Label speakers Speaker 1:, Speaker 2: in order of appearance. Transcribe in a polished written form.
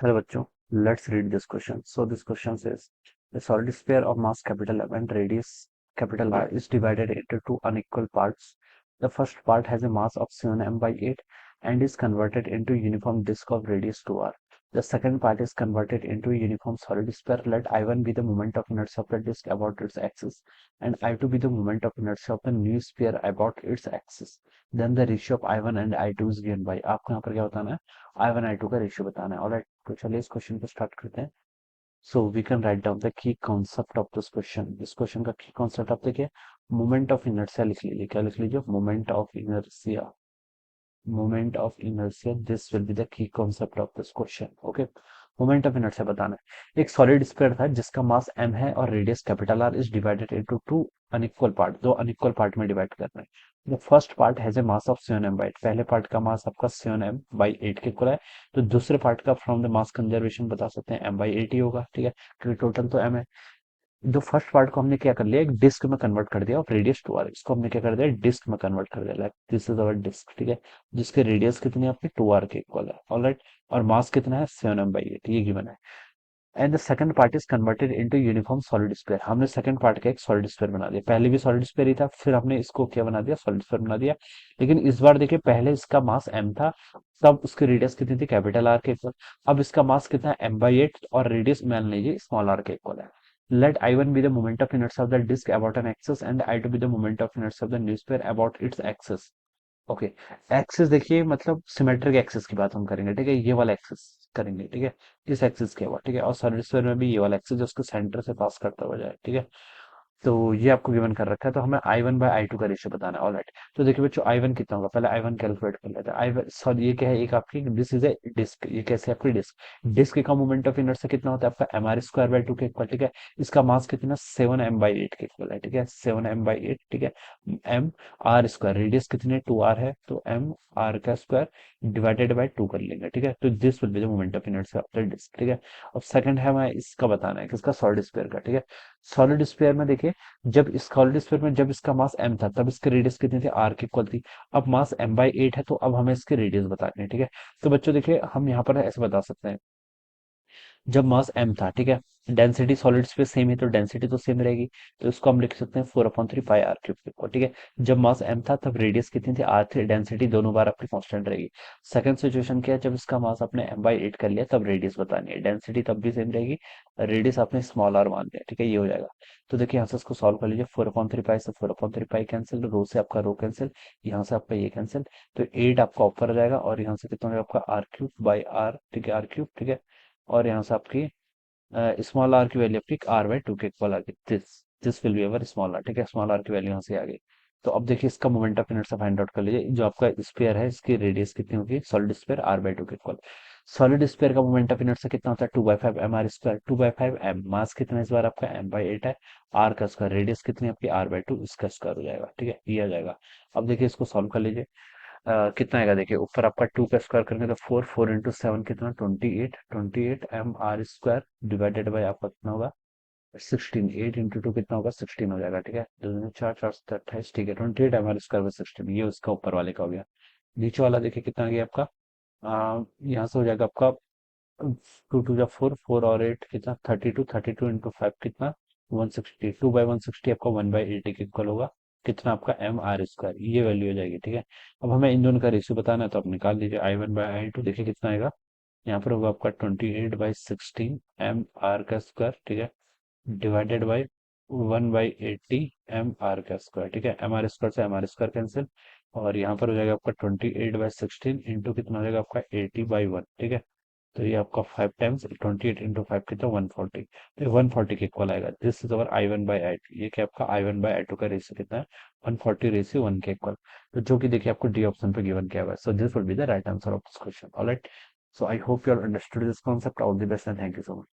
Speaker 1: Hello बच्चों, let's read this question. So this question says the solid sphere of mass capital M and radius capital R is divided into two unequal parts. The first part has a mass of 7m by 8 and is converted into uniform disk of radius 2r. The second part is converted into a uniform solid sphere. Let I1 be the moment of inertia of the disk about its axis and I2 be the moment of inertia of the new sphere about its axis. Then the ratio of I1 and I2 is given by. आपको यहाँ पर क्या बताना है? I1 I2 का ratio बताना है. Alright, तो चलिए इस क्वेश्चन को स्टार्ट करते हैं. So we can write down the key concept of this question. इस क्वेश्चन का की कॉन्सेप्ट आप देखिए, मोमेंट ऑफ इनर्शिया लिख लीजिए. क्या लिख लीजिए? Moment of inertia. Moment of inertia, this will be the key concept of this question. Okay, moment of inertia बताना है. एक सॉलिड स्फीयर था जिसका मास m है और radius capital R is divided into two unequal part. दो unequal part में divide करना है. The first part has a mass of 7m by 8. पहले पार्ट का मास आपका 7m बाई 8 के इक्वल है. तो दूसरे पार्ट का फ्रॉम द मास कंजर्वेशन बता सकते हैं m बाई 8 ही होगा. ठीक है, क्योंकि टोटल तो m है. जो फर्स्ट पार्ट को हमने क्या कर लिया, एक डिस्क में कन्वर्ट कर दिया और रेडियस 2r. इसको हमने क्या कर दिया, डिस्क में कन्वर्ट कर दिया. Like this is our disc. ठीक है, जिसके रेडियस कितनी है आपकी 2r के इक्वल है. ऑलराइट, और मास कितना है 7m/8, ये गिवन है. And the second part is converted into uniform solid sphere. हमने सेकंड पार्ट का एक सॉलिड स्फीयर बना दिया. पहले भी सॉलिड स्फीयर ही था, फिर हमने इसको क्या बना दिया, सॉलिड स्फीयर बना दिया. लेकिन इस बार देखिए, पहले इसका मास m था, तब उसकी रेडियस कितनी थी, कैपिटल R के इक्वल. अब इसका मास कितना है, m/8, और रेडियस मान लीजिए स्मॉल r के इक्वल है. Let I1 be the moment of inertia of the disk about an axis and I2 be the moment of inertia of the new sphere about its axis. Okay, axis देखिए मतलब symmetric axis की बात हम करेंगे. ठीक है, ये वाला एक्सिस करेंगे. ठीक है, इस एक्सिस के बाद. ठीक है, और सॉलिड स्फीयर में भी ये वाला एक्सिस जो उसके सेंटर से पास करता हुआ जाए. ठीक है, तो ये आपको गिवन कर रखा है. तो हमें I1 बाय I2 का रेशियो बताना है. ऑलराइट, तो देखिए बच्चों, I1 कितना होगा, पहले I1 कैलकुलेट कर लेते हैं. I1 सॉरी, ये क्या है, एक आपकी दिस इज ए डिस्क. ये कैसे आपकी डिस्क, डिस्क का मोमेंट ऑफ इनर्शिया कितना होता है आपका mr² बाई 2 के इक्वल. ठीक है, इसका मास कितना 7m/8 के इक्वल है. ठीक है, 7m/8. ठीक है, m r², रेडियस कितने 2r है, तो m r का स्क्वायर डिवाइडेड बाय 2 कर लेंगे. ठीक है, तो this will be the moment of inertia of the disc. ठीक है, अब सेकंड है हमें इसका बताना है, किसका, सॉलिड स्फीयर का. ठीक है, सॉलिड स्फीयर में देखिए, जब इस सॉलिड स्फीयर में जब इसका मास m था, तब इसकी रेडियस कितनी थी, r की इक्वल थी. अब मास m/8 है, तो अब हमें इसकी रेडियस बतानी है. ठीक है, तो बच्चों देखिए, हम यहाँ पर ऐसे बता सकते हैं, जब मास m था, ठीक है, डेंसिटी सॉलिड्स पे सेम है, तो डेंसिटी तो सेम रहेगी. तो इसको हम लिख सकते हैं 4/3 पाई r क्यूब के इक्वल. ठीक है, जब मास m था तब रेडियस कितनी थी, r थी. डेंसिटी दोनों बार आपकी कांस्टेंट रहेगी. सेकंड सिचुएशन क्या है, जब इसका मास आपने m/8 कर लिया, तब रेडियस बतानी है. डेंसिटी तब भी सेम रहेगी, रेडियस आपने स्मॉल r मान लिया. ठीक है, ये हो जाएगा. तो देखिए यहाँ से इसको सॉल्व कर लीजिए. 4/3 पाई से 4/3 पाई कैंसिल, रो से आपका रो कैंसिल, यहाँ से आपका ये कैंसिल. तो 8 आपका ऊपर आ जाएगा, और यहाँ से कितना हो जाएगा आपका r³ बाई r. ठीक है, r³. ठीक है, और यहाँ से आपकी स्मॉल आर की वैल्यू आपकी r/2 के इक्वल आ गई. This will be our small R. ठीक है, स्मॉल आर की वैल्यू यहाँ से आ गई. तो अब देखिए, इसका moment of inertia find out कर लीजिए. जो आपका स्फीयर है, इसकी रेडियस कितनी होगी, सॉलिड स्फीयर r/2 के इक्वल. सॉलिड स्फीयर का मोमेंट ऑफ इनर्शिया कितना होता है, 2/5 mr². 2/5 m, मास कितना है इस बार आपका m/8 है, r का स्क्वायर, रेडियस कितनी है आपकी r/2, इसका स्क्वायर हो जाएगा. ठीक है, ये आ जाएगा. अब देखिए इसको सॉल्व कर लीजिए. कितना आएगा देखिए, ऊपर आपका 2 का स्क्वायर करेंगे तो 4, 4 इंटू 7 कितना, 28. 28 mr² डिवाइडेड बाय आपका कितना होगा 16. 8 इंटू 2 कितना होगा, 16 हो जाएगा. ठीक है, 2 दूनी 4, 4 7 28. ठीक है, 28 mr² बाय 16, ये उसका ऊपर वाले का हो गया. नीचे वाला देखिए कितना आ गया आपका, यहाँ से हो जाएगा आपका 2 2 जा 4, 4 और 8 कितना, 32. 32 इंटू 5 कितना, 160. 2/160 आपका 1/80 के इक्वल होगा. कितना आपका mr², ये वैल्यू हो जाएगी. ठीक है, अब हमें इन दोनों का रेशियो बताना है, तो आप निकाल लीजिए. I1/I2 देखिए कितना आएगा, यहाँ पर होगा आपका 28/16 mr का स्क्वायर. ठीक है, डिवाइडेड बाई 1/80 mr². ठीक है, mr² से mr² कैंसिल, और यहाँ पर हो जाएगा आपका 28/16 इंटू कितना हो जाएगा आपका 80/1. ठीक है, तो ये आपका 5 टाइम्स 28 इंटू 5 कितना, 140. तो 140 के इक्वल आएगा. This is our I1/I2. ये क्या आपका I1/I2 का रेशियो कितना है, 140:1 के इक्वल. तो जो कि देखिए आपको डी ऑप्शन पे गिवन किया हुआ है. So this will be the right answer of this question. Alright, so I hope you all understood this concept. All the best and thank you so much.